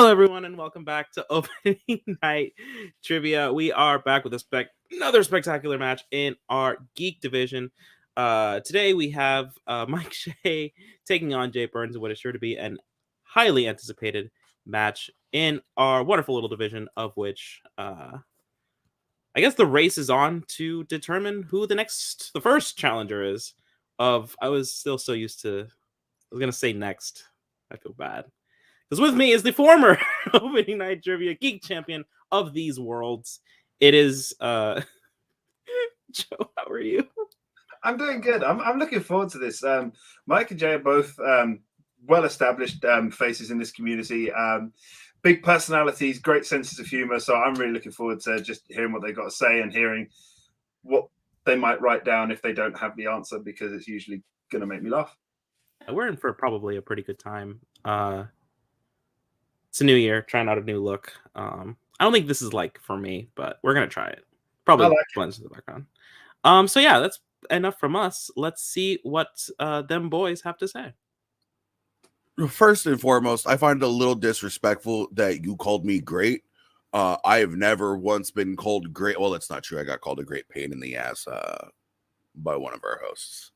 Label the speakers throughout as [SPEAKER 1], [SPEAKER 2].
[SPEAKER 1] Hello, everyone, and welcome back to Opening Night Trivia. We are back with another spectacular match in our Geek division. Today, we have Mike Shea taking on Jay Burnz in what is sure to be an highly anticipated match in our wonderful little division, of which I guess the race is on to determine who the first challenger is. I was still so used to, I was going to say next. I feel bad. Because with me is the former Opening Night Trivia Geek champion of these worlds. It is Joe. How are you?
[SPEAKER 2] I'm doing good. I'm looking forward to this. Mike and Jay are both well-established faces in this community. Big personalities, great senses of humor. So I'm really looking forward to just hearing what they've got to say and hearing what they might write down if they don't have the answer, because it's usually going to make me laugh.
[SPEAKER 1] We're in for probably a pretty good time. It's a new year, trying out a new look. I don't think this is like for me, but we're gonna try it. Probably blends in the background. So yeah, that's enough from us. Let's see what them boys have to say.
[SPEAKER 3] First and foremost, I find it a little disrespectful that you called me great. I have never once been called great. Well, that's not true. I got called a great pain in the ass by one of our hosts.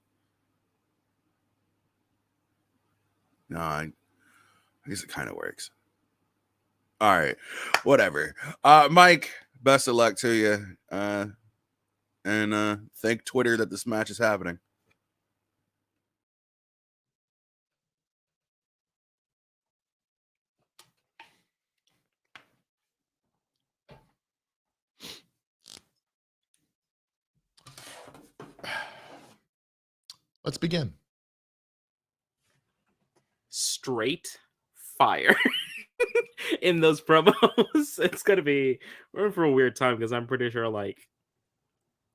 [SPEAKER 3] No, I guess it kind of works. All right, whatever. Mike, best of luck to you. And thank Twitter that this match is happening.
[SPEAKER 4] Let's begin.
[SPEAKER 1] Straight fire. In those promos. It's gonna be, we're in for a weird time because I'm pretty sure like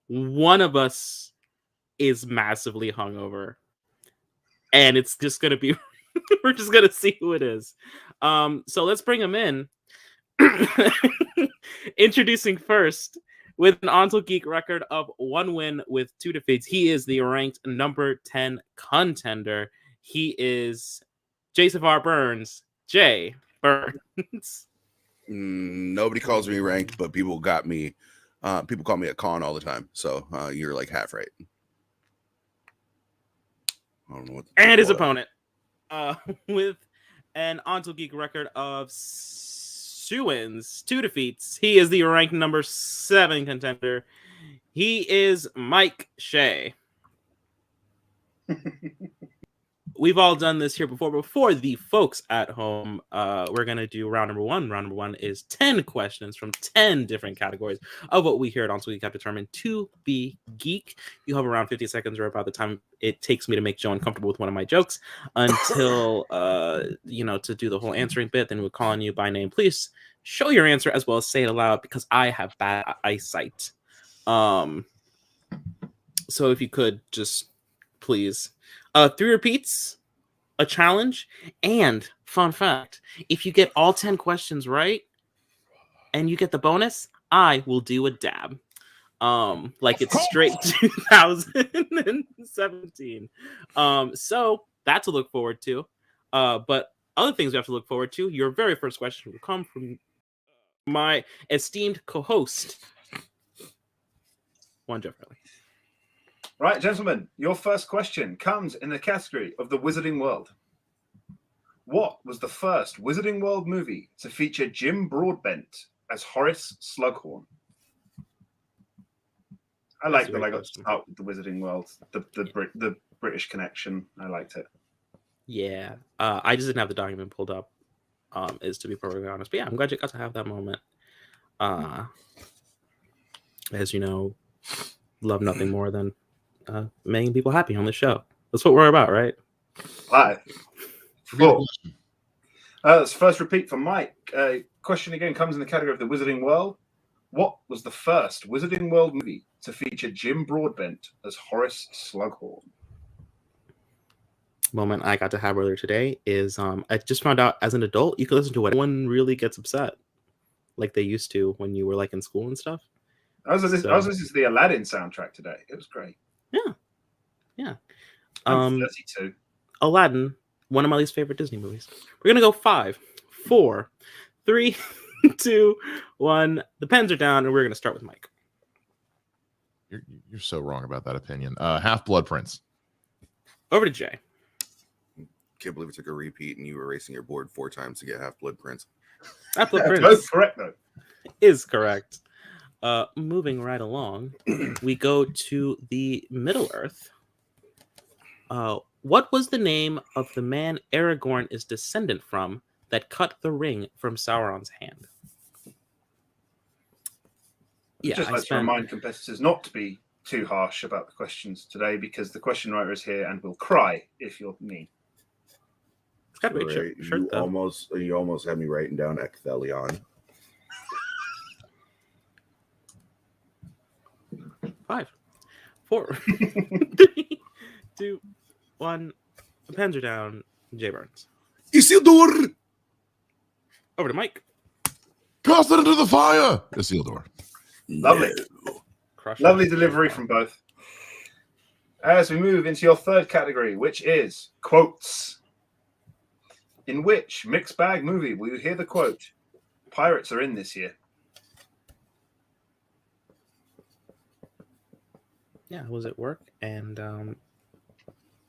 [SPEAKER 1] one of us is massively hungover, and it's just gonna be we're just gonna see who it is. So let's bring him in. Introducing first, with an ONTL Geek record of 1 win with 2 defeats, he is the ranked number 10 contender. He is Jason Burnz, Jay Burnz.
[SPEAKER 3] Nobody calls me ranked, but people got me. People call me a con all the time, so you're like half right. I don't know what.
[SPEAKER 1] And his opponent, with an ONTL Geek record of 2 wins, 2 defeats, he is the ranked number 7 contender. He is Mike Shea. We've all done this here before. Before the folks at home, we're going to do round number 1. Round number 1 is 10 questions from 10 different categories of what we here at ONTL Geek have determined to be geek. You have around 50 seconds or about the time it takes me to make Joe uncomfortable with one of my jokes until, to do the whole answering bit. Then we'll call on you by name. Please show your answer as well as say it aloud because I have bad eyesight. So if you could just please... 3 repeats, a challenge, and fun fact, if you get all 10 questions right and you get the bonus, I will do a dab. Like it's straight 2017. So that's to look forward to. But other things we have to look forward to, your very first question will come from my esteemed co-host, one Jeff Riley.
[SPEAKER 2] Right, gentlemen, your first question comes in the category of the Wizarding World. What was the first Wizarding World movie to feature Jin Broadbent as Horace Slughorn? I like that I got to start with the Wizarding World, the British connection. I liked it.
[SPEAKER 1] Yeah, I just didn't have the document pulled up, is to be perfectly honest. But yeah, I'm glad you got to have that moment. As you know, love nothing more than making people happy on the show. That's what we're about, right?
[SPEAKER 2] Live. Cool. That's first repeat for Mike. Question again comes in the category of the Wizarding World. What was the first Wizarding World movie to feature Jin Broadbent as Horace Slughorn?
[SPEAKER 1] Moment I got to have earlier today is I just found out as an adult you can listen to it. No one really gets upset like they used to when you were like in school and stuff.
[SPEAKER 2] I was listening to the Aladdin soundtrack today. It was great.
[SPEAKER 1] Yeah.
[SPEAKER 2] I'm 32.
[SPEAKER 1] Aladdin, one of my least favorite Disney movies. We're gonna go 5, 4, 3, 2, 1. The pens are down, and we're going to start with Mike.
[SPEAKER 4] You're so wrong about that opinion. Half-Blood Prince.
[SPEAKER 1] Over to Jay.
[SPEAKER 3] Can't believe it took a repeat and you were erasing your board 4 times to get Half-Blood Prince.
[SPEAKER 1] Half-Blood Prince
[SPEAKER 2] Both correct, though.
[SPEAKER 1] is correct. Moving right along, we go to the Middle Earth. What was the name of the man Aragorn is descendant from that cut the ring from Sauron's hand?
[SPEAKER 2] Yeah, just like to remind competitors not to be too harsh about the questions today, because the question writer is here and will cry if you're mean.
[SPEAKER 1] It's got to be
[SPEAKER 3] Right. You almost had me writing down Ecthelion.
[SPEAKER 1] 5, 4, 3, 2, 1. The pens are down. Jay Burnz.
[SPEAKER 3] Isildur!
[SPEAKER 1] Over to Mike.
[SPEAKER 4] Cast it into the fire! Isildur.
[SPEAKER 2] Lovely.
[SPEAKER 1] Crush
[SPEAKER 2] Lovely
[SPEAKER 1] it.
[SPEAKER 2] delivery from both. As we move into your third category, which is quotes. In which mixed bag movie will you hear the quote, "Pirates are in this year"?
[SPEAKER 1] Yeah, I was at work, and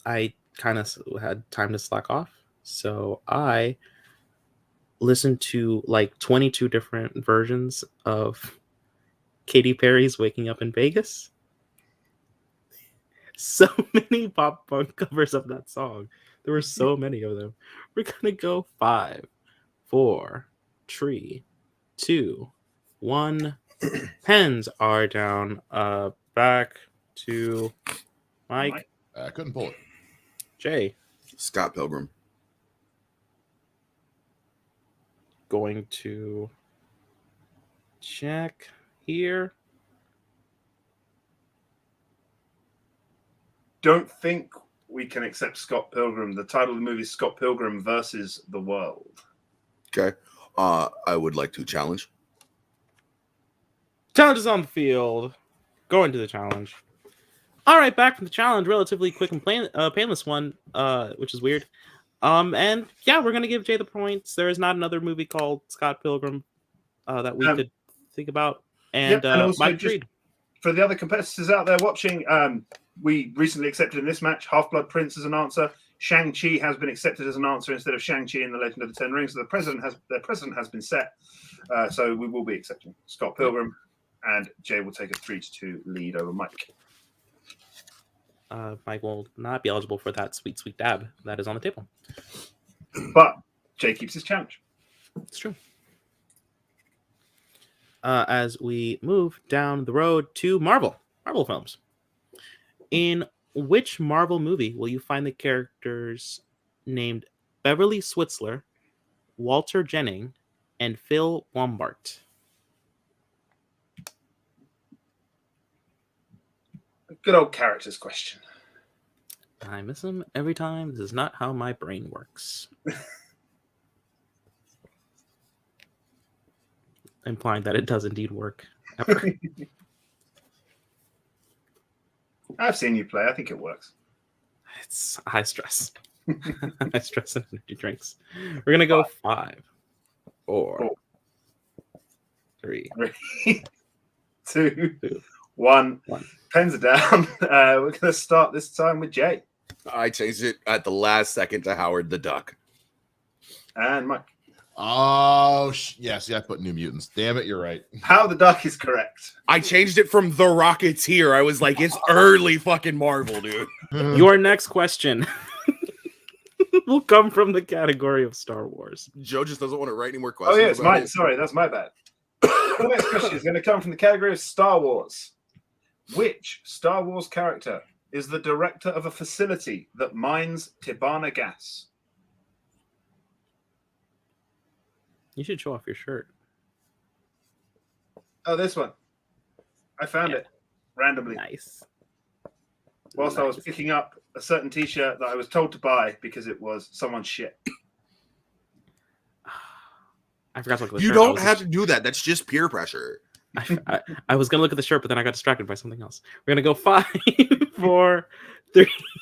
[SPEAKER 1] I kind of had time to slack off. So I listened to like 22 different versions of Katy Perry's Waking Up in Vegas. So many pop punk covers of that song. There were so many of them. We're going to go 5, 4, 3, 2, 1. Pens are down. Back to Mike.
[SPEAKER 4] I couldn't pull it.
[SPEAKER 1] Jay.
[SPEAKER 3] Scott Pilgrim.
[SPEAKER 1] Going to check here.
[SPEAKER 2] Don't think we can accept Scott Pilgrim. The title of the movie is Scott Pilgrim versus the World.
[SPEAKER 3] Okay. I would like to challenge.
[SPEAKER 1] Challenge is on the field. Going to the challenge. All right, back from the challenge. Relatively quick and painless one, which is weird. And yeah, we're gonna give Jay the points. There is not another movie called Scott Pilgrim that we could think about. And,
[SPEAKER 2] and also
[SPEAKER 1] Mike Reed.
[SPEAKER 2] For the other competitors out there watching, we recently accepted in this match Half-Blood Prince as an answer. Shang-Chi has been accepted as an answer instead of Shang-Chi in The Legend of the Ten Rings. So their president has been set. So we will be accepting Scott Pilgrim, and Jay will take a 3-2 lead over Mike.
[SPEAKER 1] Mike will not be eligible for that sweet, sweet dab that is on the table.
[SPEAKER 2] But Jay keeps his challenge.
[SPEAKER 1] It's true. As we move down the road to Marvel films. In which Marvel movie will you find the characters named Beverly Switzler, Walter Jennings, and Phil Wombart?
[SPEAKER 2] Good old characters question.
[SPEAKER 1] I miss them every time. This is not how my brain works. Implying that it does indeed work. Ever.
[SPEAKER 2] I've seen you play. I think it works.
[SPEAKER 1] It's high stress. High stress and energy drinks. We're going to go 5, 4, 3,
[SPEAKER 2] 2, 1. Pens are down. We're going to start this time with Jay.
[SPEAKER 3] I changed it at the last second to Howard the Duck.
[SPEAKER 2] And Mike.
[SPEAKER 4] Oh, yes. Yeah, I put New Mutants. Damn it, you're right.
[SPEAKER 2] Howard the Duck is correct.
[SPEAKER 3] I changed it from The Rocketeer. I was like, it's early fucking Marvel, dude.
[SPEAKER 1] Your next question will come from the category of Star Wars.
[SPEAKER 3] Joe just doesn't want to write any more questions.
[SPEAKER 2] Oh, yeah, it's mine. Sorry, that's my bad. The next question is going to come from the category of Star Wars. Which Star Wars character is the director of a facility that mines Tibanna gas?
[SPEAKER 1] You should show off your shirt.
[SPEAKER 2] Oh, this one. I found it randomly.
[SPEAKER 1] Nice.
[SPEAKER 2] Whilst I was picking up a certain T-shirt that I was told to buy because it was someone's shit.
[SPEAKER 1] I forgot to look at the
[SPEAKER 3] You
[SPEAKER 1] shirt.
[SPEAKER 3] don't have to do that. That's just peer pressure.
[SPEAKER 1] I was going to look at the shirt, but then I got distracted by something else. We're going to go 5, 4,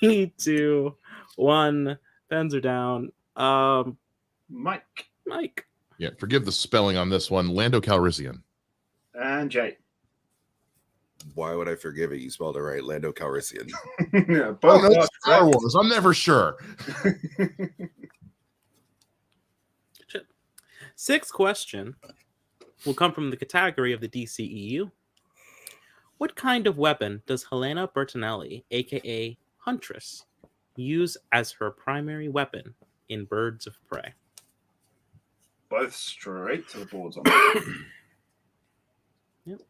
[SPEAKER 1] 3, 2, 1. Pens are down.
[SPEAKER 2] Mike.
[SPEAKER 4] Yeah, forgive the spelling on this one. Lando Calrissian.
[SPEAKER 2] And Jay.
[SPEAKER 3] Why would I forgive it? You spelled it right. Lando Calrissian.
[SPEAKER 2] Yeah,
[SPEAKER 4] Oh,
[SPEAKER 2] both
[SPEAKER 4] no,
[SPEAKER 2] are
[SPEAKER 4] it's Star
[SPEAKER 2] correct.
[SPEAKER 4] Wars. I'm never sure.
[SPEAKER 1] Sixth question will come from the category of the DCEU. What kind of weapon does Helena Bertinelli, aka Huntress, use as her primary weapon in Birds of Prey?
[SPEAKER 2] Both straight to the boards on that.
[SPEAKER 1] Yep.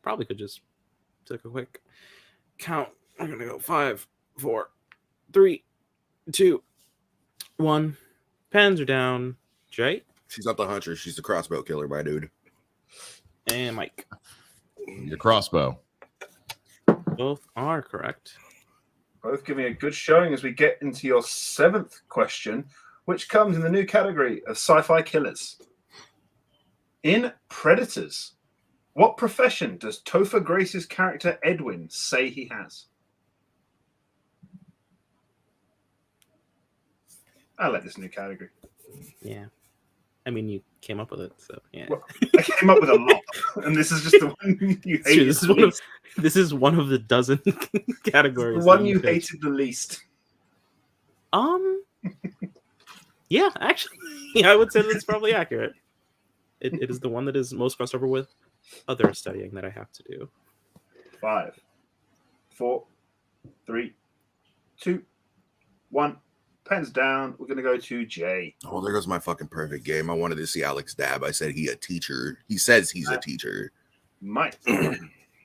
[SPEAKER 1] Probably could just take a quick count. I'm gonna go 5, 4, 3, 2, 1. Pens are down. Jay
[SPEAKER 3] She's not the hunter. She's the crossbow killer, my dude.
[SPEAKER 1] and Mike.
[SPEAKER 4] Your crossbow.
[SPEAKER 1] Both are correct.
[SPEAKER 2] Both giving a good showing as we get into your seventh question, which comes in the new category of sci-fi killers. In Predators, what profession does Topher Grace's character Edwin say he has? I like this new category.
[SPEAKER 1] Yeah. I mean, you came up with it, so yeah.
[SPEAKER 2] Well, I came up with a lot, and this is just the one you
[SPEAKER 1] It's true,
[SPEAKER 2] hated.
[SPEAKER 1] this is one of the dozen categories.
[SPEAKER 2] The one
[SPEAKER 1] that
[SPEAKER 2] you
[SPEAKER 1] picked.
[SPEAKER 2] hated the least.
[SPEAKER 1] Yeah, actually, I would say that's probably accurate. It is the one that is most crossed over with other studying that I have to do.
[SPEAKER 2] 5, 4, 3, 2, 1. Pens down. We're going to go to Jay.
[SPEAKER 3] Oh, there goes my fucking perfect game. I wanted to see Alex dab. I said he a teacher. He says he's a teacher.
[SPEAKER 2] Mike.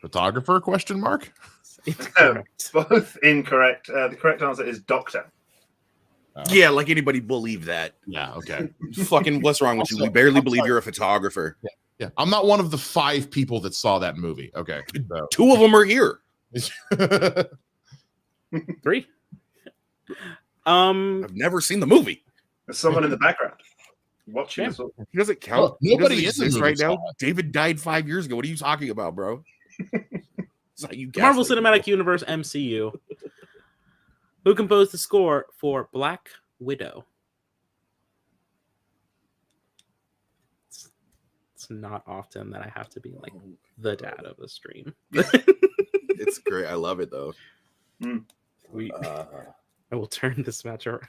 [SPEAKER 4] Photographer? Question mark.
[SPEAKER 1] Incorrect.
[SPEAKER 2] Both incorrect. The correct answer is doctor.
[SPEAKER 3] Yeah, like anybody believe that.
[SPEAKER 4] Yeah. Okay.
[SPEAKER 3] Fucking what's wrong with you? We
[SPEAKER 4] Also,
[SPEAKER 3] barely
[SPEAKER 4] I'm
[SPEAKER 3] believe
[SPEAKER 4] sorry.
[SPEAKER 3] you're a photographer.
[SPEAKER 4] Yeah. I'm not one of the 5 people that saw that movie. Okay. So.
[SPEAKER 3] 2 of them are here.
[SPEAKER 1] 3.
[SPEAKER 3] I've never seen the movie.
[SPEAKER 2] There's someone in the background watching
[SPEAKER 1] Yeah.
[SPEAKER 2] us all.
[SPEAKER 3] He doesn't count.
[SPEAKER 4] Look,
[SPEAKER 3] He
[SPEAKER 4] nobody
[SPEAKER 3] doesn't
[SPEAKER 4] in the
[SPEAKER 3] exist
[SPEAKER 4] movie
[SPEAKER 3] right
[SPEAKER 4] saw
[SPEAKER 3] now. David died 5 years ago. What are you talking about, bro? It's like you
[SPEAKER 1] Marvel
[SPEAKER 3] gaslight
[SPEAKER 1] Cinematic
[SPEAKER 3] people.
[SPEAKER 1] Universe MCU. Who composed the score for Black Widow? It's not often that I have to be like the dad of the stream.
[SPEAKER 3] It's great. I love it though.
[SPEAKER 1] We I will turn this match around.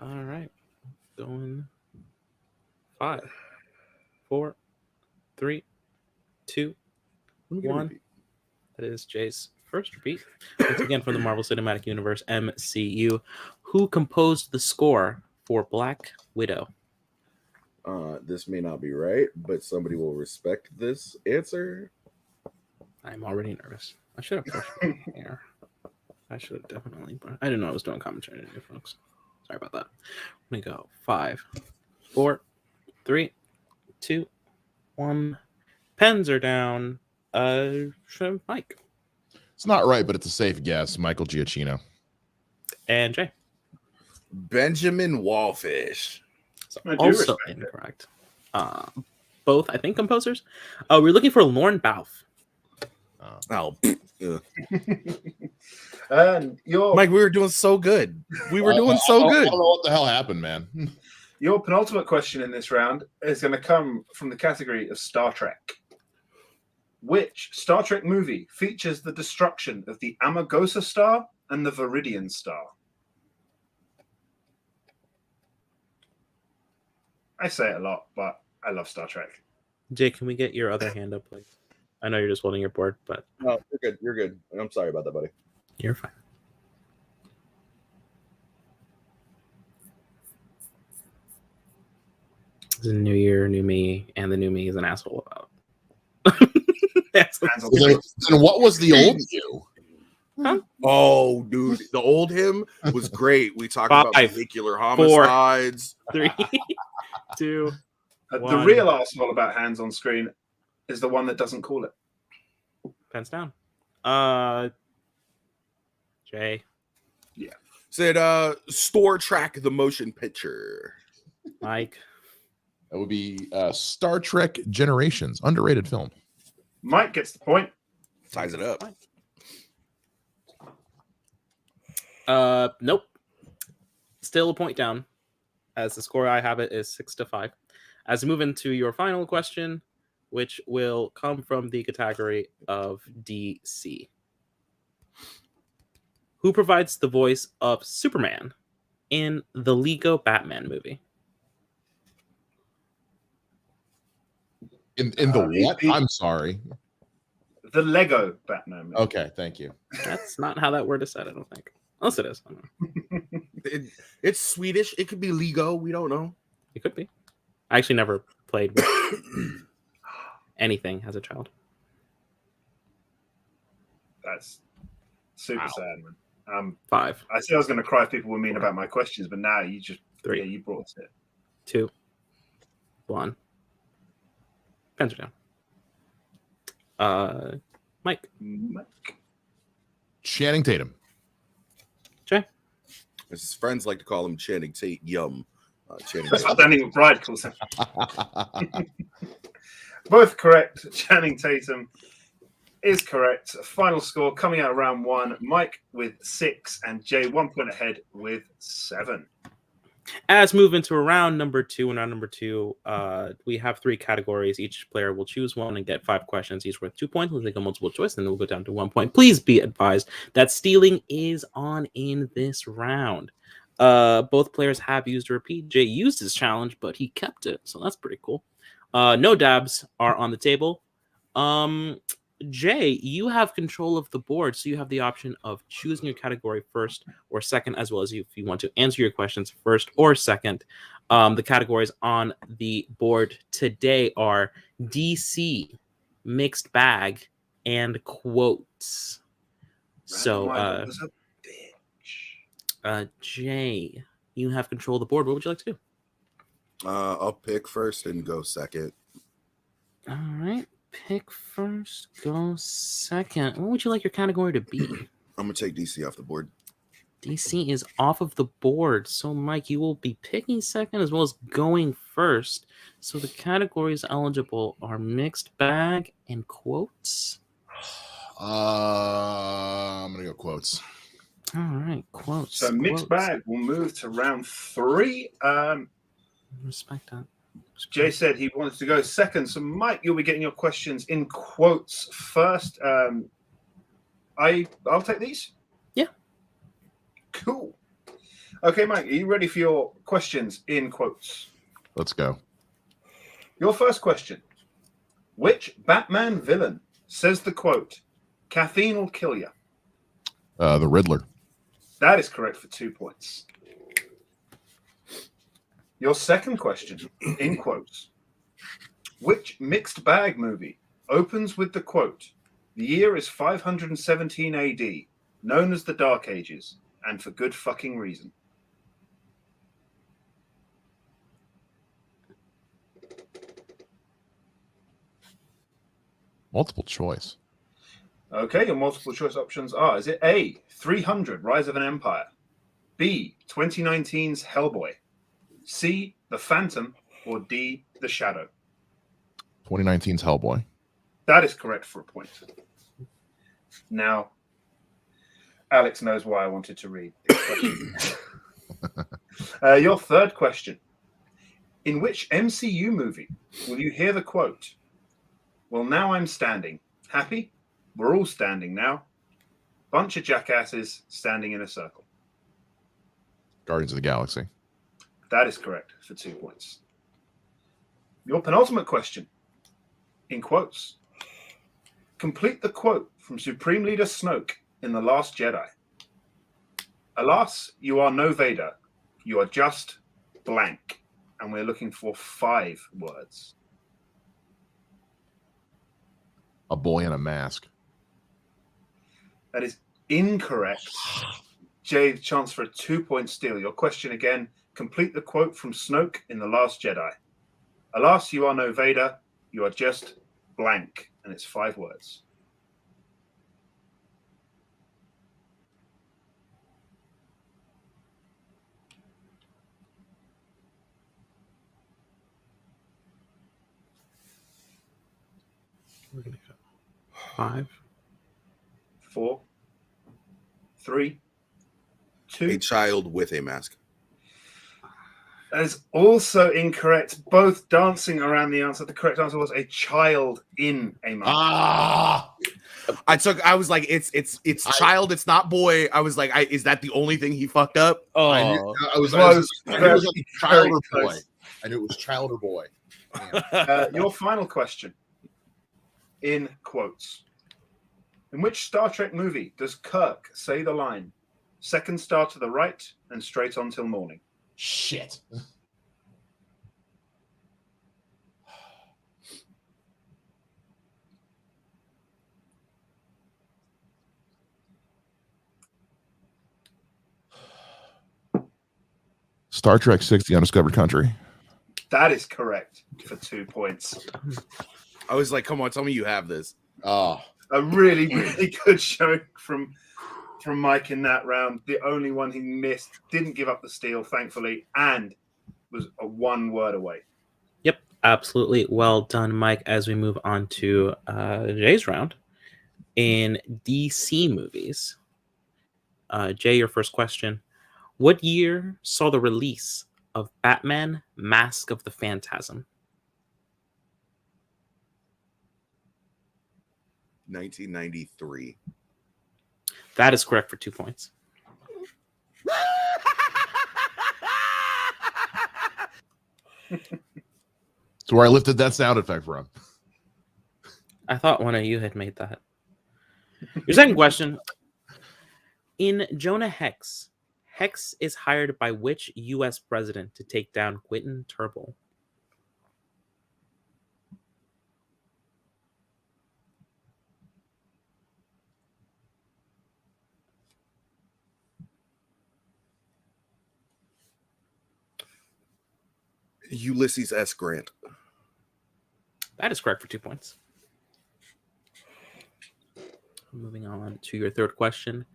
[SPEAKER 1] All right. Going 5, 4, 3, 2,
[SPEAKER 3] Let me get a
[SPEAKER 1] 1.
[SPEAKER 3] repeat.
[SPEAKER 1] That is Jay's first repeat. Once again from the Marvel Cinematic Universe MCU. Who composed the score for Black Widow?
[SPEAKER 3] This may not be right, but somebody will respect this answer.
[SPEAKER 1] I'm already nervous. I should have pushed it here. I should have definitely. I didn't know I was doing commentary today, folks. Sorry about that. I'm gonna go 5, 4, 3, 2, 1. Pens are down. Mike
[SPEAKER 4] It's not right, but it's a safe guess. Michael Giacchino.
[SPEAKER 1] and Jay.
[SPEAKER 3] Benjamin Wallfish.
[SPEAKER 1] So
[SPEAKER 2] I do
[SPEAKER 1] also
[SPEAKER 2] respect it.
[SPEAKER 1] incorrect. Both, I think, composers. We're looking for Lorne Balfe.
[SPEAKER 3] Oh,
[SPEAKER 2] And your
[SPEAKER 3] Mike, we were doing so good. We were doing
[SPEAKER 4] I
[SPEAKER 3] so good.
[SPEAKER 4] don't know what the hell happened, man.
[SPEAKER 2] your penultimate question in this round is going to come from the category of Star Trek. Which Star Trek movie features the destruction of the Amargosa star and the Viridian star? I say it a lot, but I love Star Trek.
[SPEAKER 1] Jay, can we get your other hand up, please? I know you're just holding your board, but
[SPEAKER 3] No, you're good. You're good. I'm sorry about that, buddy.
[SPEAKER 1] you're fine. It's a new year, new me, and the new me is an asshole about. That's
[SPEAKER 2] Hands on
[SPEAKER 4] Then what was the old you?
[SPEAKER 3] Oh, dude, the old him was great. We talked about
[SPEAKER 1] 5,
[SPEAKER 3] vehicular
[SPEAKER 1] 4.
[SPEAKER 3] homicides.
[SPEAKER 1] 3, 2.
[SPEAKER 2] The
[SPEAKER 1] One.
[SPEAKER 2] real arsehole about hands on screen is the one that doesn't call it.
[SPEAKER 1] Pens down. Jay,
[SPEAKER 3] Said Store Track the motion picture.
[SPEAKER 1] Mike,
[SPEAKER 4] That would be Star Trek Generations, underrated film.
[SPEAKER 2] Mike gets the point.
[SPEAKER 3] Ties it up.
[SPEAKER 1] Nope. Still a point down, as the score I have it is 6-5. As we move into your final question, which will come from the category of DC. Who provides the voice of Superman in the Lego Batman movie?
[SPEAKER 4] In the what? I'm sorry.
[SPEAKER 2] The Lego Batman movie.
[SPEAKER 4] Okay, thank you.
[SPEAKER 1] That's not how that word is said, I don't think. Unless it is. I don't know.
[SPEAKER 3] It's Swedish. It could be Lego. We don't know.
[SPEAKER 1] It could be. I actually never played with anything as a child.
[SPEAKER 2] That's super sad, man.
[SPEAKER 1] 5.
[SPEAKER 2] I said I was going to cry if people were mean about my questions, but now you just
[SPEAKER 1] 3.
[SPEAKER 2] Yeah, you brought it.
[SPEAKER 1] 2. 1. Pens are down. Mike.
[SPEAKER 4] Channing Tatum.
[SPEAKER 1] Jay.
[SPEAKER 3] As his friends like to call him Channing Tate. Yum. Channing
[SPEAKER 2] That's
[SPEAKER 3] Tatum.
[SPEAKER 2] what Danny McBride calls him. Both correct. Channing Tatum is correct. Final score coming out of round 1. Mike with 6 and Jay 1 point ahead with 7.
[SPEAKER 1] As move into round number 2, and round number 2, we have 3 categories. Each player will choose one and get 5 questions, each worth 2 points. We'll take a multiple choice, and then we'll go down to 1 point. Please be advised that stealing is on in this round. Both players have used a repeat. Jay used his challenge, but he kept it, so that's pretty cool. No dabs are on the table. Jay, you have control of the board, so you have the option of choosing your category first or second, as well as if you want to answer your questions first or second. The categories on the board today are DC, mixed bag, and quotes. So, Jay, you have control of the board. What would you like to do?
[SPEAKER 3] I'll pick first and go second.
[SPEAKER 1] All right. Pick first, go second. What would you like your category to be?
[SPEAKER 3] I'm going to take DC off the board.
[SPEAKER 1] DC is off of the board. So, Mike, you will be picking second as well as going first. So the categories eligible are mixed bag and quotes.
[SPEAKER 4] I'm going to go quotes.
[SPEAKER 1] All right, quotes.
[SPEAKER 2] So mixed bag will move to round 3.
[SPEAKER 1] Respect that.
[SPEAKER 2] Jay said he wanted to go second. So, Mike, you'll be getting your questions in quotes first. I'll take these.
[SPEAKER 1] Yeah.
[SPEAKER 2] Cool. Okay, Mike, are you ready for your questions in quotes?
[SPEAKER 4] Let's go.
[SPEAKER 2] Your first question. Which Batman villain says the quote, "Caffeine will kill you"?
[SPEAKER 4] The Riddler.
[SPEAKER 2] That is correct for 2 points. Your second question, in quotes. Which mixed bag movie opens with the quote, "The year is 517 AD, known as the Dark Ages, and for good fucking reason"?
[SPEAKER 4] Multiple choice.
[SPEAKER 2] Okay, your multiple choice options are, is it A, 300, Rise of an Empire, B, 2019's Hellboy, C, The Phantom, or D, The Shadow?
[SPEAKER 4] 2019's Hellboy.
[SPEAKER 2] That is correct for a point. Now, Alex knows why I wanted to read this question. Your third question. In which MCU movie will you hear the quote, "Well, now I'm standing. Happy? We're all standing now. Bunch of jackasses standing in a circle"?
[SPEAKER 4] Guardians of the Galaxy.
[SPEAKER 2] That is correct for 2 points. Your penultimate question, in quotes. Complete the quote from Supreme Leader Snoke in The Last Jedi. "Alas, you are no Vader. You are just blank." And we're looking for 5 words.
[SPEAKER 4] A boy in a mask.
[SPEAKER 2] That is incorrect. Jay, chance for a 2-point steal. Your question again. Complete the quote from Snoke in The Last Jedi. "Alas, you are no Vader. You are just blank." And it's 5 words.
[SPEAKER 1] We're going to go 5,
[SPEAKER 2] 4, 3, 2.
[SPEAKER 3] A child with a mask.
[SPEAKER 2] That is also incorrect. Both dancing around the answer. The correct answer was a child in a mask.
[SPEAKER 4] Ah,
[SPEAKER 3] I was like, it's child, it's not boy. I was like, is that the only thing he fucked up?
[SPEAKER 4] I was like, child or boy. I knew it was child or boy.
[SPEAKER 2] Your final question, in quotes. In which Star Trek movie does Kirk say the line, "Second star to the right and straight on till morning"?
[SPEAKER 4] Shit. Star Trek 6, The Undiscovered Country.
[SPEAKER 2] That is correct for 2 points.
[SPEAKER 3] I was like, come on, tell me you have this.
[SPEAKER 4] Oh,
[SPEAKER 2] A really, really good showing from Mike in that round. The only one he missed, didn't give up the steal, thankfully, and was a 1 word away.
[SPEAKER 1] Yep, absolutely. Well done, Mike. As we move on to Jay's round in DC movies. Jay, your first question. What year saw the release of Batman Mask of the Phantasm?
[SPEAKER 3] 1993.
[SPEAKER 1] That is correct for 2 points.
[SPEAKER 4] so where I lifted that sound effect from.
[SPEAKER 1] I thought one of you had made that. Your second question. In Jonah Hex, Hex is hired by which U.S. president to take down Quentin Turnbull?
[SPEAKER 3] Ulysses S. Grant.
[SPEAKER 1] That is correct for 2 points. Moving on to your third question.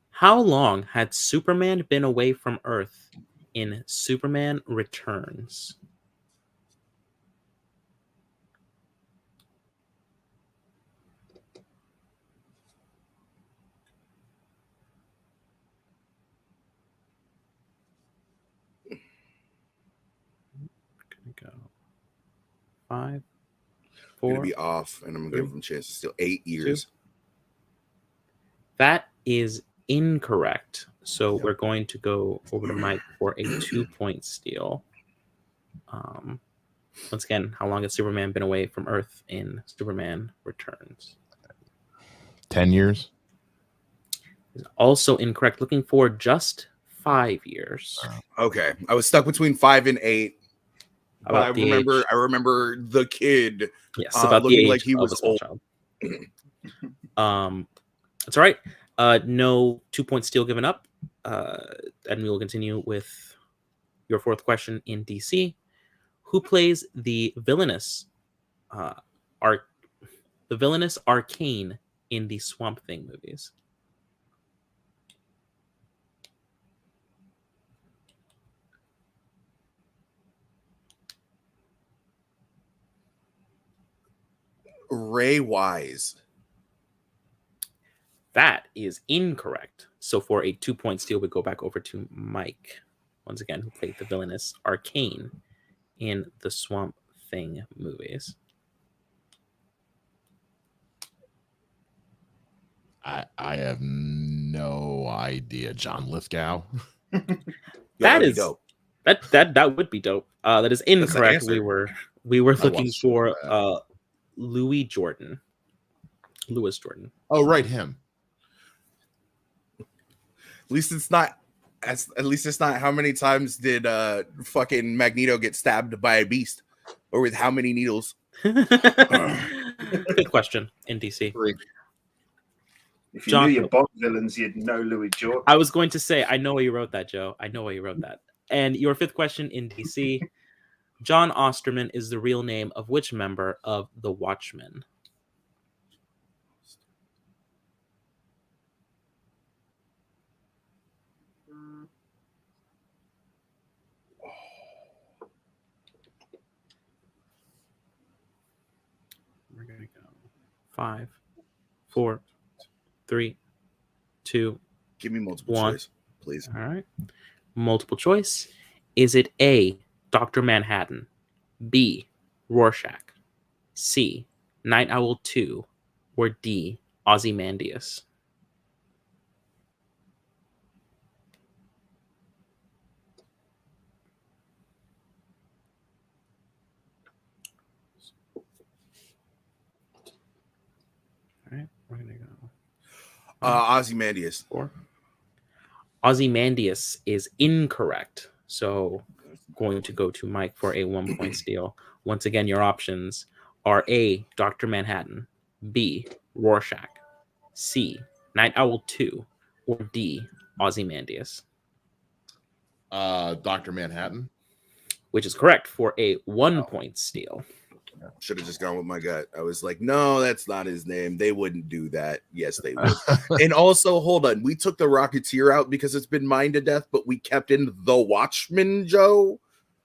[SPEAKER 1] How long had Superman been away from Earth in Superman Returns? Go 5, 4.
[SPEAKER 3] I'm gonna be off, and I'm gonna give them a chance to steal 8 years.
[SPEAKER 1] 2. That is incorrect. So we're going to go over to Mike for a 2-point steal. Once again, how long has Superman been away from Earth in Superman Returns?
[SPEAKER 4] 10 years.
[SPEAKER 1] Is also incorrect. Looking for just 5 years.
[SPEAKER 3] Okay, I was stuck between 5 and 8. But I remember the kid.
[SPEAKER 1] Yes, about the
[SPEAKER 3] looking
[SPEAKER 1] age
[SPEAKER 3] like he was
[SPEAKER 1] of a small
[SPEAKER 3] old.
[SPEAKER 1] child. That's all right. No 2-point steal given up. And we will continue with your fourth question in DC. Who plays the villainous Arcane in the Swamp Thing movies?
[SPEAKER 3] Ray Wise.
[SPEAKER 1] That is incorrect. So for a 2-point steal, we go back over to Mike. Once again, who played the villainous Arcane in the Swamp Thing movies.
[SPEAKER 4] I have no idea. John Lithgow.
[SPEAKER 1] That is dope. That would be dope. That is incorrect. We were looking for Louis Jordan.
[SPEAKER 4] Oh, right, him.
[SPEAKER 3] At least it's not how many times did fucking Magneto get stabbed by a beast, or with how many needles?
[SPEAKER 1] Good question in DC.
[SPEAKER 4] 3.
[SPEAKER 2] If you knew your Bond villains, you'd know Louis Jordan.
[SPEAKER 1] I was going to say, I know why you wrote that, Joe. I know why you wrote that. And your fifth question in DC. John Osterman is the real name of which member of the Watchmen? We're going to go 5, 4, 3, 2.
[SPEAKER 3] Give me multiple
[SPEAKER 1] 1.
[SPEAKER 3] choice. please.
[SPEAKER 1] All right. Multiple choice. Is it A, Dr. Manhattan, B, Rorschach, C, Night Owl 2, or D, Ozymandias? All right, we're gonna go.
[SPEAKER 3] Ozymandias.
[SPEAKER 1] 4. Ozymandias is incorrect. So going to go to Mike for a 1-point steal. Once again, your options are A, Dr. Manhattan, B, Rorschach, C, Night Owl 2, or D, Ozymandias.
[SPEAKER 4] Dr. Manhattan.
[SPEAKER 3] which is correct for a 1-point steal. Should have just gone with my gut. I was like, no, that's not his name. They wouldn't do that. Yes, they would. And also, hold on. We took the Rocketeer out because it's been mined to death, but we kept in the Watchman, Joe.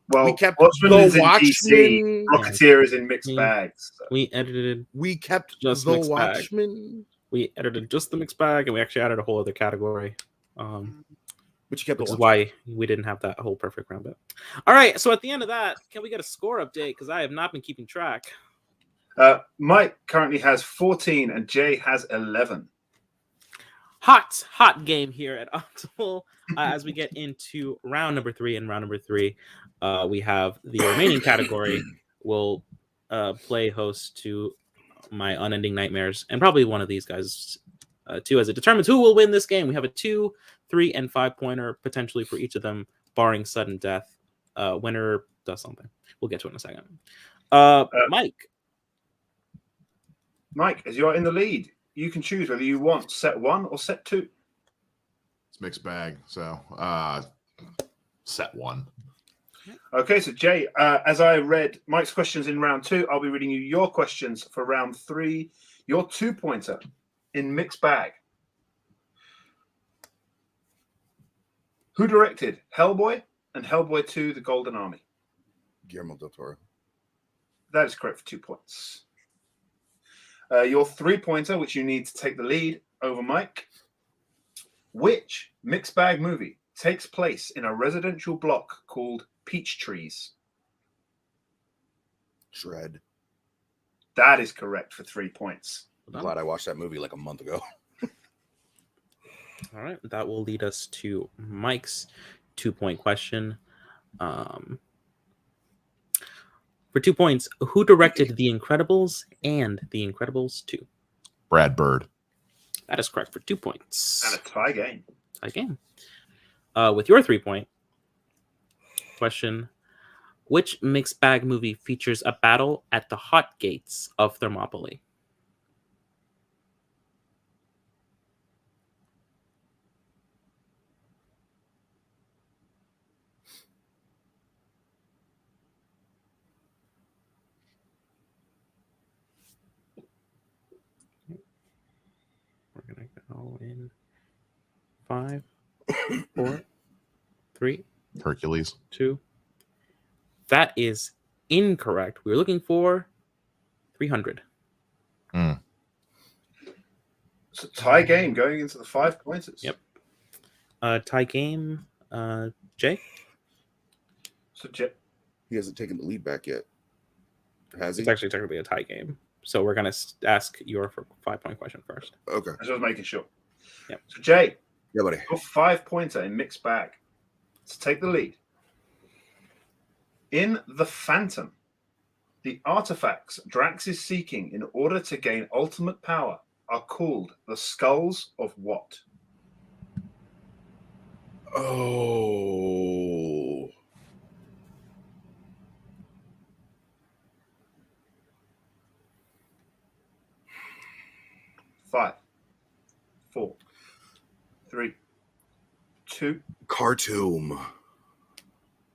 [SPEAKER 2] Well,
[SPEAKER 3] we kept
[SPEAKER 2] Watchman
[SPEAKER 3] the
[SPEAKER 2] is in
[SPEAKER 3] Watchman.
[SPEAKER 2] DC. Rocketeer is in mixed bags. So.
[SPEAKER 1] We edited.
[SPEAKER 3] We kept
[SPEAKER 1] just
[SPEAKER 3] the
[SPEAKER 1] mixed
[SPEAKER 3] Watchman.
[SPEAKER 1] Bag. We edited just the mixed bag, and we actually added a whole other category.
[SPEAKER 3] Which you kept,
[SPEAKER 1] which is why we didn't have that whole perfect round bit. All right, so at the end of that, can we get a score update? Because I have not been keeping track.
[SPEAKER 2] Mike currently has 14 and Jay has 11.
[SPEAKER 1] Hot game here at Optimal. As we get into round number 3, and round number 3, we have the remaining category. We'll play host to my unending nightmares, and probably one of these guys too, as it determines who will win this game. We have a 2, 3, and 5-pointer potentially for each of them, barring sudden death. Winner does something. We'll get to it in a second.
[SPEAKER 2] Mike, as you're in the lead, you can choose whether you want set 1 or set 2.
[SPEAKER 4] It's mixed bag, so set 1.
[SPEAKER 2] Okay, so Jay, as I read Mike's questions in round 2, I'll be reading you your questions for round 3. Your 2-pointer in mixed bag. Who directed Hellboy and Hellboy 2, The Golden Army?
[SPEAKER 3] Guillermo del Toro.
[SPEAKER 2] That is correct for 2 points. Your 3-pointer, which you need to take the lead over Mike. Which mixed bag movie takes place in a residential block called Peach Trees?
[SPEAKER 3] Shred.
[SPEAKER 2] That is correct for 3 points.
[SPEAKER 3] I'm glad I watched that movie like a month ago.
[SPEAKER 1] All right, that will lead us to Mike's 2-point question. For 2 points, who directed The Incredibles and The Incredibles 2?
[SPEAKER 4] Brad Bird.
[SPEAKER 1] That is correct for 2 points.
[SPEAKER 2] And a tie game.
[SPEAKER 1] Tie game. With your 3-point question, which mixed bag movie features a battle at the hot gates of Thermopylae? We're going to go in 5, 4, 3,
[SPEAKER 4] Hercules.
[SPEAKER 1] 2. That is incorrect. We were looking for 300.
[SPEAKER 2] It's a tie game going into the 5 pointers.
[SPEAKER 1] Yep. Tie game. Jay?
[SPEAKER 2] So Jay,
[SPEAKER 3] He hasn't taken the lead back yet. Has he?
[SPEAKER 1] It's actually technically a tie game. So we're going to ask your 5-point question first.
[SPEAKER 3] Okay.
[SPEAKER 2] I was making sure.
[SPEAKER 1] Yep.
[SPEAKER 2] So Jay,
[SPEAKER 3] Yeah, buddy.
[SPEAKER 2] your 5-pointer in mixed bag to take the lead. In The Phantom, the artifacts Drax is seeking in order to gain ultimate power are called the skulls of what?
[SPEAKER 3] Oh.
[SPEAKER 2] Five, 4, 3, 2.
[SPEAKER 3] Khartoum.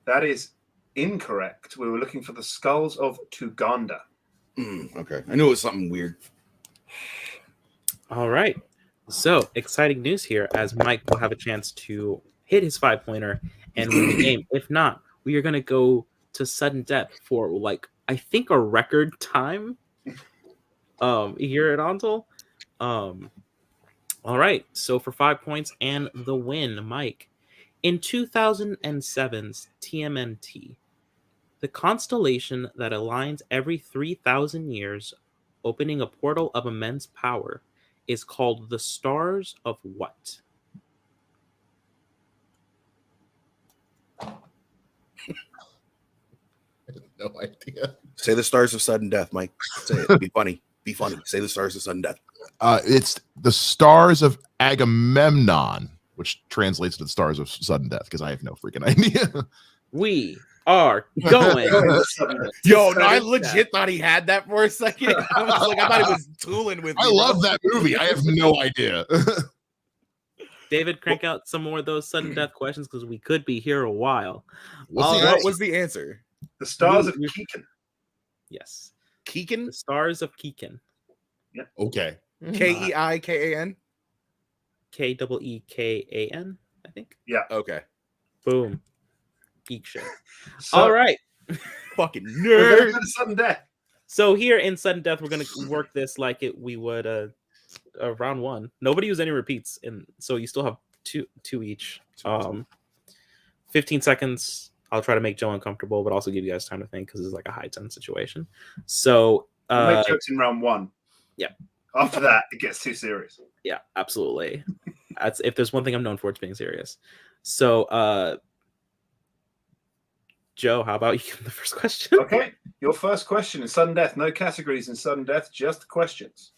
[SPEAKER 2] That is incorrect. We were looking for the skulls of Tuganda.
[SPEAKER 3] Okay. I knew it was something weird.
[SPEAKER 1] All right. So exciting news here, as Mike will have a chance to hit his 5-pointer and win the game. If not, we are going to go to sudden death for, I think a record time here at ONTL. All right. So for 5 points and the win, Mike, In 2007's TMNT, the constellation that aligns every 3,000 years, opening a portal of immense power, is called the Stars of what?
[SPEAKER 4] I have no idea.
[SPEAKER 3] Say the stars of sudden death, Mike. Say it. Be funny. Be funny. Say the stars of sudden death.
[SPEAKER 4] It's the stars of Agamemnon, which translates to the stars of sudden death, because I have no freaking idea.
[SPEAKER 1] We are going.
[SPEAKER 3] Yo, no, I legit thought he had that for a second. I was like, I thought he was tooling with me.
[SPEAKER 4] I love that movie. I have no idea.
[SPEAKER 1] David, crank out some more of those sudden death questions because we could be here a while.
[SPEAKER 3] What was the answer?
[SPEAKER 2] The stars of Keegan.
[SPEAKER 1] Yes.
[SPEAKER 3] Keegan?
[SPEAKER 1] The Stars of Keegan.
[SPEAKER 4] Okay.
[SPEAKER 3] Keikan?
[SPEAKER 1] Keekan, I think.
[SPEAKER 2] Yeah.
[SPEAKER 3] Okay.
[SPEAKER 1] Boom. Geek shit.
[SPEAKER 2] So,
[SPEAKER 1] All right.
[SPEAKER 3] Fucking
[SPEAKER 2] we're gonna
[SPEAKER 3] nerd.
[SPEAKER 2] go to sudden death.
[SPEAKER 1] So here in sudden death, we're gonna work this like we would round one. Nobody used any repeats, and so you still have two each. 15 seconds. I'll try to make Joe uncomfortable, but also give you guys time to think because it's like a high tense situation. So
[SPEAKER 2] We'll make jokes in round one.
[SPEAKER 1] Yeah.
[SPEAKER 2] After that, it gets too serious.
[SPEAKER 1] Yeah, absolutely. That's if there's one thing I'm known for, it's being serious. So Joe, how about you give the first question?
[SPEAKER 2] Okay. Your first question in sudden death. No categories in sudden death, just questions.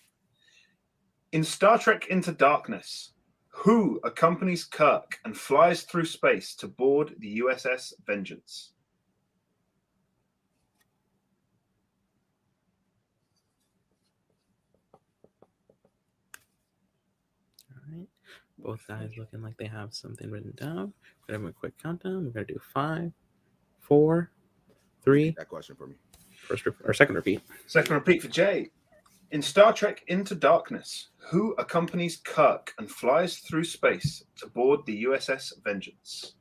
[SPEAKER 2] In Star Trek Into Darkness, who accompanies Kirk and flies through space to board the USS Vengeance?
[SPEAKER 1] All right. Both guys looking like they have something written down. We're gonna have a quick countdown. We're gonna do 5, 4, 3.
[SPEAKER 3] That question for me.
[SPEAKER 1] Second repeat.
[SPEAKER 2] Second repeat for Jay. In Star Trek Into Darkness, who accompanies Kirk and flies through space to board the USS Vengeance?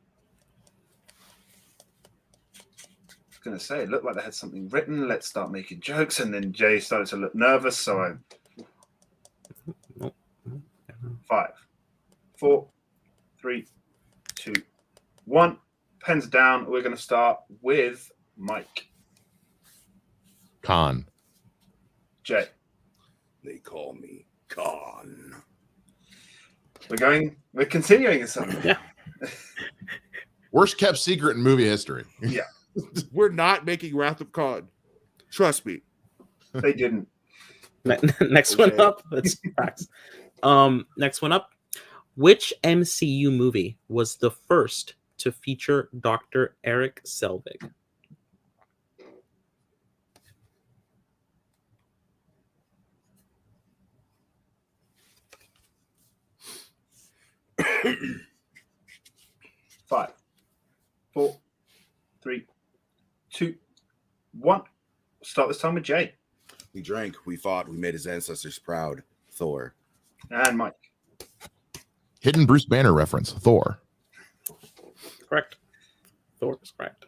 [SPEAKER 2] I was going to say, it looked like they had something written. Let's start making jokes. And then Jay started to look nervous. So I. 5, 4, 3, 2, 1. Pens down. We're going to start with Mike.
[SPEAKER 4] Khan.
[SPEAKER 2] Jay.
[SPEAKER 3] They call me Khan.
[SPEAKER 2] We're continuing in something.
[SPEAKER 1] Yeah.
[SPEAKER 4] Worst kept secret in movie history.
[SPEAKER 2] Yeah.
[SPEAKER 3] We're not making Wrath of Khan. Trust me.
[SPEAKER 2] They didn't.
[SPEAKER 1] Next one up. That's facts. Next one up. Which MCU movie was the first to feature Dr. Eric Selvig?
[SPEAKER 2] Five, 4, 3, 2, 1. Start this time with Jay
[SPEAKER 3] We drank, we fought, we made his ancestors proud. Thor.
[SPEAKER 2] and Mike.
[SPEAKER 4] Hidden Bruce Banner reference. Thor.
[SPEAKER 1] Correct. Thor is correct.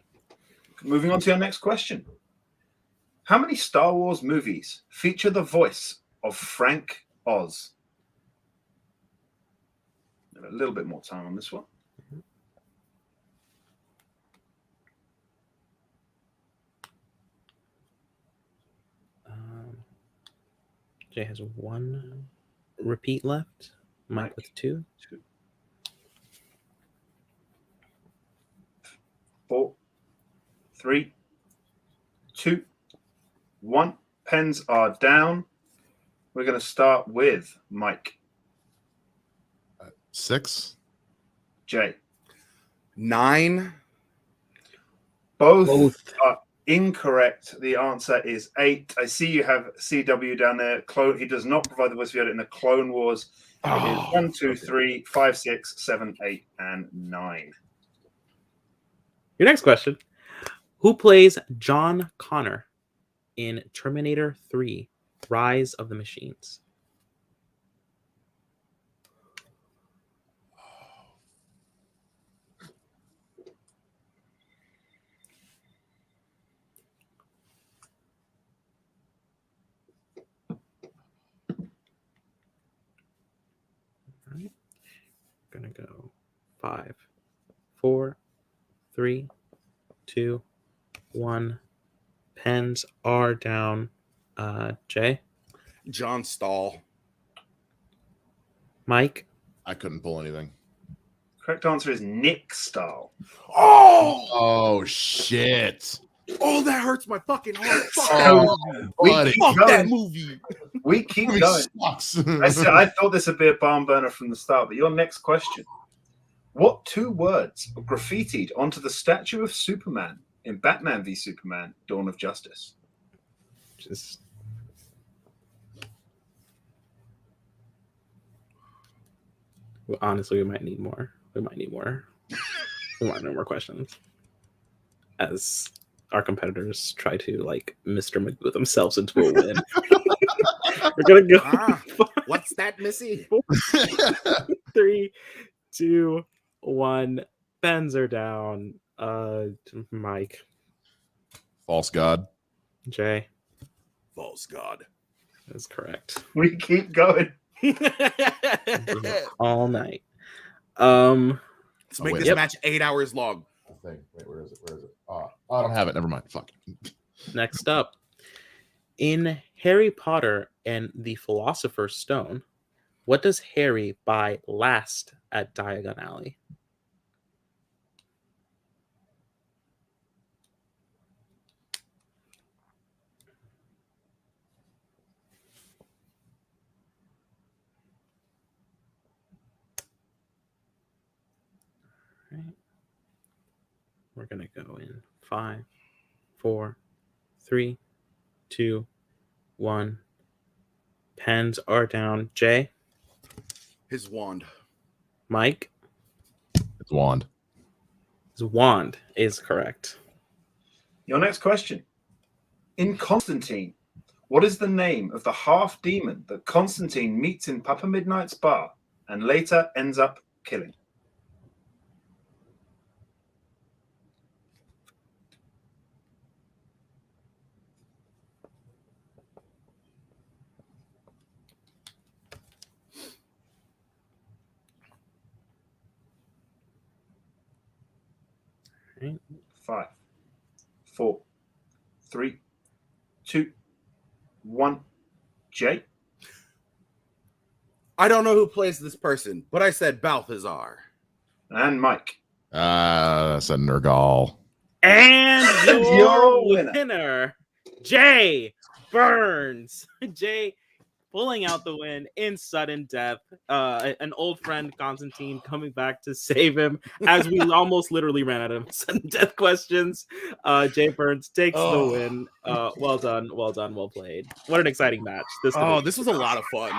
[SPEAKER 2] Moving on to your next question. How many Star Wars movies feature the voice of Frank Oz? A little bit more time on this one.
[SPEAKER 1] Jay has 1 repeat left. Mike with 2.
[SPEAKER 2] 4, 3, 2, 1. Pens are down. We're going to start with Mike.
[SPEAKER 4] 6.
[SPEAKER 2] Jay.
[SPEAKER 3] 9.
[SPEAKER 2] Both are incorrect. The answer is 8. I see you have CW down there. He does not provide the voice for Yoda in the Clone Wars. It is 1, 2, 3, 5, 6, 7, 8, and 9.
[SPEAKER 1] Your next question. Who plays John Connor in Terminator 3, Rise of the Machines? Gonna go 5, 4, 3, 2, 1. Pens are down. Jay?
[SPEAKER 3] John Stahl.
[SPEAKER 1] Mike?
[SPEAKER 4] I couldn't pull anything.
[SPEAKER 2] Correct answer is Nick Stahl.
[SPEAKER 4] Oh shit!
[SPEAKER 3] Oh, that hurts my fucking heart. Fuck
[SPEAKER 2] So,
[SPEAKER 3] that movie.
[SPEAKER 4] buddy.
[SPEAKER 2] keep
[SPEAKER 3] Fuck
[SPEAKER 2] going.
[SPEAKER 3] that movie.
[SPEAKER 2] We keep
[SPEAKER 4] Movie
[SPEAKER 2] going.
[SPEAKER 4] sucks.
[SPEAKER 2] I thought this would be a barn burner from the start, but your next question. What 2 words are graffitied onto the statue of Superman in Batman v Superman: Dawn of Justice?
[SPEAKER 1] Just honestly, we might need more. We might need more questions as our competitors try to like Mr. Magoo themselves into a win. We're gonna go.
[SPEAKER 3] What's that, Missy?
[SPEAKER 1] 3, 2, 1. Pens are down. Mike,
[SPEAKER 4] False god.
[SPEAKER 1] Jay
[SPEAKER 3] False God.
[SPEAKER 1] is correct.
[SPEAKER 2] We keep going.
[SPEAKER 1] All night.
[SPEAKER 3] Let's make
[SPEAKER 4] wait.
[SPEAKER 3] this
[SPEAKER 1] Yep.
[SPEAKER 3] match 8 hours long.
[SPEAKER 4] Wait, where is it? Oh, I don't have it. Never mind. Fuck.
[SPEAKER 1] Next up, in Harry Potter and the Philosopher's Stone, what does Harry buy last at Diagon Alley? Right. We're gonna go in 5, 4, 3, 2, 1. Pens are down. Jay,
[SPEAKER 3] His wand.
[SPEAKER 1] Mike,
[SPEAKER 4] It's wand.
[SPEAKER 1] his wand is correct.
[SPEAKER 2] Your next question. In Constantine, what is the name of the half demon that Constantine meets in Papa Midnight's bar and later ends up killing?
[SPEAKER 1] Right.
[SPEAKER 2] 5, 4, 3, 2, 1. Jay?
[SPEAKER 3] I don't know who plays this person, but I said Balthazar.
[SPEAKER 2] And Mike.
[SPEAKER 4] That's a Nergal.
[SPEAKER 1] And
[SPEAKER 2] Your
[SPEAKER 1] your
[SPEAKER 2] winner.
[SPEAKER 1] winner, Jay Burnz. Jay pulling out the win in sudden death. An old friend, Constantine, coming back to save him as we almost literally ran out of sudden death questions. Jay Burnz takes the win. Well done, well played. What an exciting match. This
[SPEAKER 3] was a lot of fun.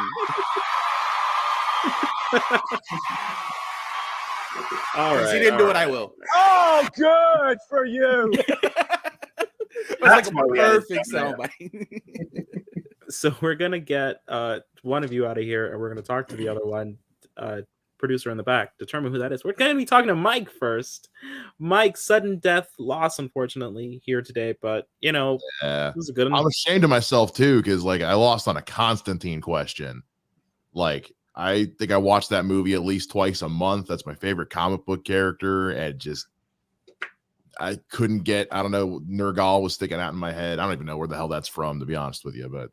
[SPEAKER 1] All right.
[SPEAKER 3] He didn't do it, I will.
[SPEAKER 5] Oh, good for you.
[SPEAKER 3] It's
[SPEAKER 2] That's
[SPEAKER 3] like
[SPEAKER 2] why
[SPEAKER 3] a
[SPEAKER 2] we had it
[SPEAKER 3] perfect
[SPEAKER 2] down
[SPEAKER 3] soundbite.
[SPEAKER 1] So we're gonna get one of you out of here, and we're gonna talk to the other one, producer in the back, determine who that is. We're gonna be talking to Mike first. Mike, sudden death loss, unfortunately, here today, but you know,
[SPEAKER 4] Yeah.
[SPEAKER 1] this is a good enough.
[SPEAKER 4] I'm ashamed of myself too, because like I lost on a Constantine question. Like I think I watched that movie at least twice a month. That's my favorite comic book character, and just I couldn't get. I don't know. Nergal was sticking out in my head. I don't even know where the hell that's from, to be honest with you. But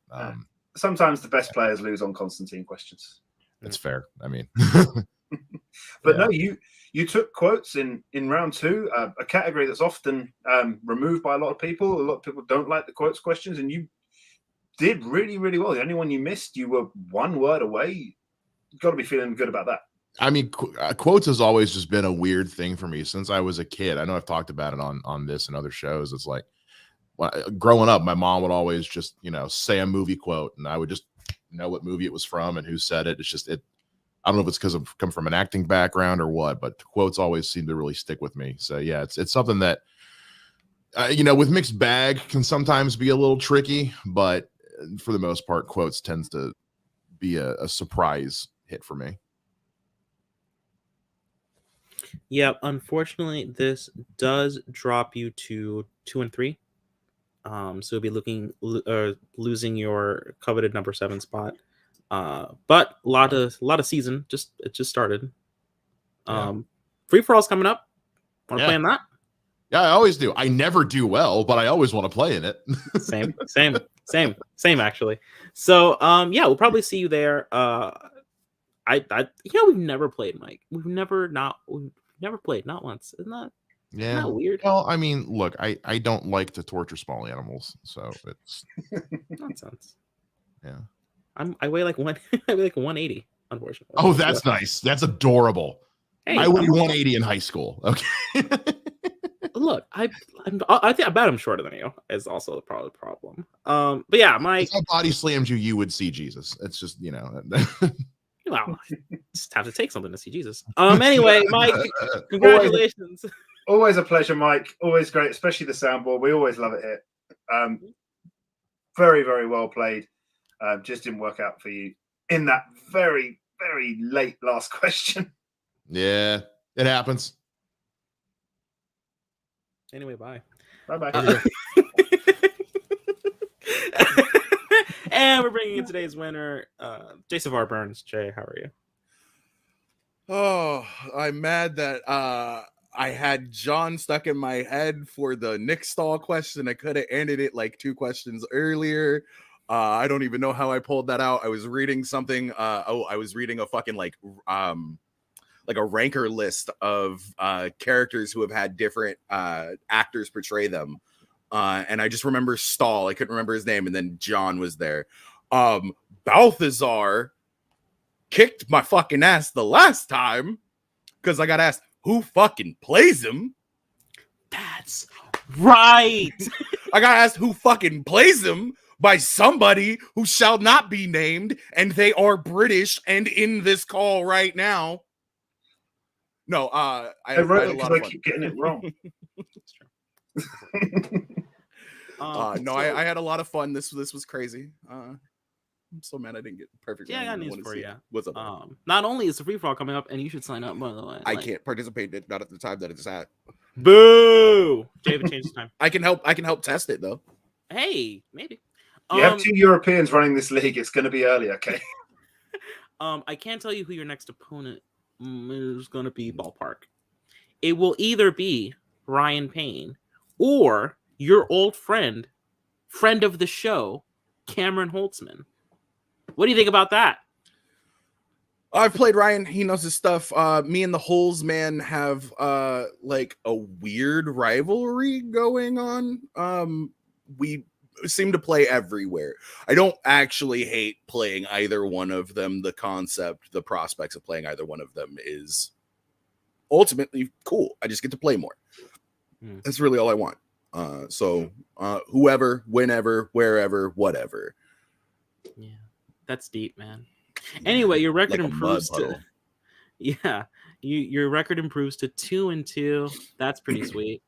[SPEAKER 2] Sometimes the best players lose on Constantine questions.
[SPEAKER 4] it's fair. I mean,
[SPEAKER 2] But
[SPEAKER 4] Yeah.
[SPEAKER 2] no, you took quotes in round 2, a category that's often removed by a lot of people. A lot of people don't like the quotes questions, and you did really, really well. The only one you missed, you were 1 word away. You've got to be feeling good about that.
[SPEAKER 4] I mean, quotes has always just been a weird thing for me since I was a kid. I know I've talked about it on this and other shows. It's like growing up, my mom would always just, say a movie quote, and I would just know what movie it was from and who said it. It's just I don't know if it's because I've come from an acting background or what, but quotes always seem to really stick with me. So yeah, it's something that with mixed bag can sometimes be a little tricky, but for the most part, quotes tends to be a surprise hit for me.
[SPEAKER 1] Yeah, unfortunately, this does drop you to 2 and 3. So you'll be losing your coveted number 7 spot. But a lot of season. It just started.
[SPEAKER 4] Yeah.
[SPEAKER 1] Free for all's coming up. Want to play in that?
[SPEAKER 4] Yeah, I always do. I never do well, but I always want to play in it.
[SPEAKER 1] Same actually. So yeah, we'll probably see you there. We've never played, Mike. We've never played, not once. Isn't that weird?
[SPEAKER 4] Well, I mean, look, I don't like to torture small animals, so it's
[SPEAKER 1] nonsense.
[SPEAKER 4] Yeah.
[SPEAKER 1] I weigh like 180, unfortunately.
[SPEAKER 4] Oh, that's nice. That's adorable.
[SPEAKER 1] Hey,
[SPEAKER 4] I weighed 180 in high school. Okay.
[SPEAKER 1] Look, I bet I'm shorter than you is also probably the problem. But yeah,
[SPEAKER 4] If my body slammed you would see Jesus. It's just,
[SPEAKER 1] well, just have to take something to see Jesus. Anyway, Mike, congratulations.
[SPEAKER 2] Always a pleasure, Mike. Always great, especially the soundboard. We always love it here. Very, very well played. Just didn't work out for you in that very, very late last question.
[SPEAKER 4] Yeah, it happens.
[SPEAKER 1] Anyway, bye.
[SPEAKER 2] Bye-bye.
[SPEAKER 1] And we're bringing in today's winner, Jason Burnz. Jay, how are you?
[SPEAKER 3] Oh, I'm mad that I had John stuck in my head for the Nick Stahl question. I could have ended it like 2 questions earlier. I don't even know how I pulled that out. I was reading something. I was reading a fucking like a ranker list of characters who have had different actors portray them. And I just remember Stahl. I couldn't remember his name. And then John was there. Balthazar kicked my fucking ass the last time because I got asked who fucking plays him.
[SPEAKER 1] That's right.
[SPEAKER 3] I got asked who fucking plays him by somebody who shall not be named, and they are British and in this call right now. No, I
[SPEAKER 2] wrote it because I keep getting it wrong.
[SPEAKER 3] No, I had a lot of fun. This was crazy. I'm so mad I didn't get perfect.
[SPEAKER 1] Yeah, I got news for you.
[SPEAKER 3] What's up?
[SPEAKER 1] Not only is the free for all coming up, and you should sign up, by the way.
[SPEAKER 3] I can't participate in it, not at the time that it's at.
[SPEAKER 1] Boo! David changed the time.
[SPEAKER 3] I can help test it though.
[SPEAKER 1] Hey, maybe.
[SPEAKER 2] You have 2 Europeans running this league. It's going to be early, okay?
[SPEAKER 1] I can't tell you who your next opponent is going to be. Ballpark. It will either be Ryan Payne or your old friend of the show, Cameron Holtzman. What do you think about that?
[SPEAKER 3] I've played Ryan. He knows his stuff. Me and the Holes man have like a weird rivalry going on. We seem to play everywhere. I don't actually hate playing either one of them. The concept, the prospects of playing either one of them is ultimately cool. I just get to play more. That's really all I want. So whoever, whenever, wherever, whatever.
[SPEAKER 1] Yeah, that's deep, man. Anyway, your record
[SPEAKER 3] like
[SPEAKER 1] improves to your record improves to 2-2. That's pretty sweet.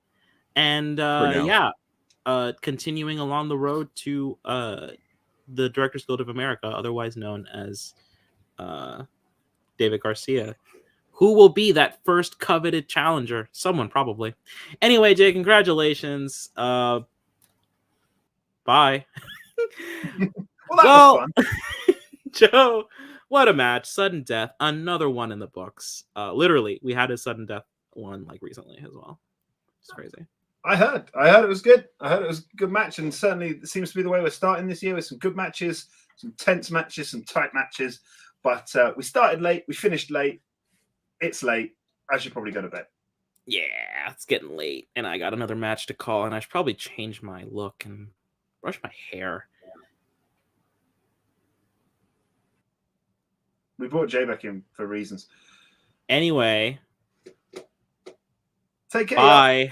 [SPEAKER 1] And continuing along the road to the Directors Guild of America, otherwise known as David Garcia, who will be that first coveted challenger. Someone probably. Anyway, Jay, congratulations. Bye.
[SPEAKER 2] Well, that was fun.
[SPEAKER 1] Joe, what a match. Sudden death. Another one in the books. Literally, we had a sudden death one like recently as well. It's crazy.
[SPEAKER 2] I heard it was good. I heard it was a good match, and certainly it seems to be the way we're starting this year with some good matches, some tense matches, some tight matches. But we started late, we finished late. It's late. I should probably go to bed.
[SPEAKER 1] Yeah, it's getting late, and I got another match to call, and I should probably change my look and brush my hair.
[SPEAKER 2] We brought Jay back in for reasons.
[SPEAKER 1] Anyway,
[SPEAKER 2] take care.
[SPEAKER 1] bye.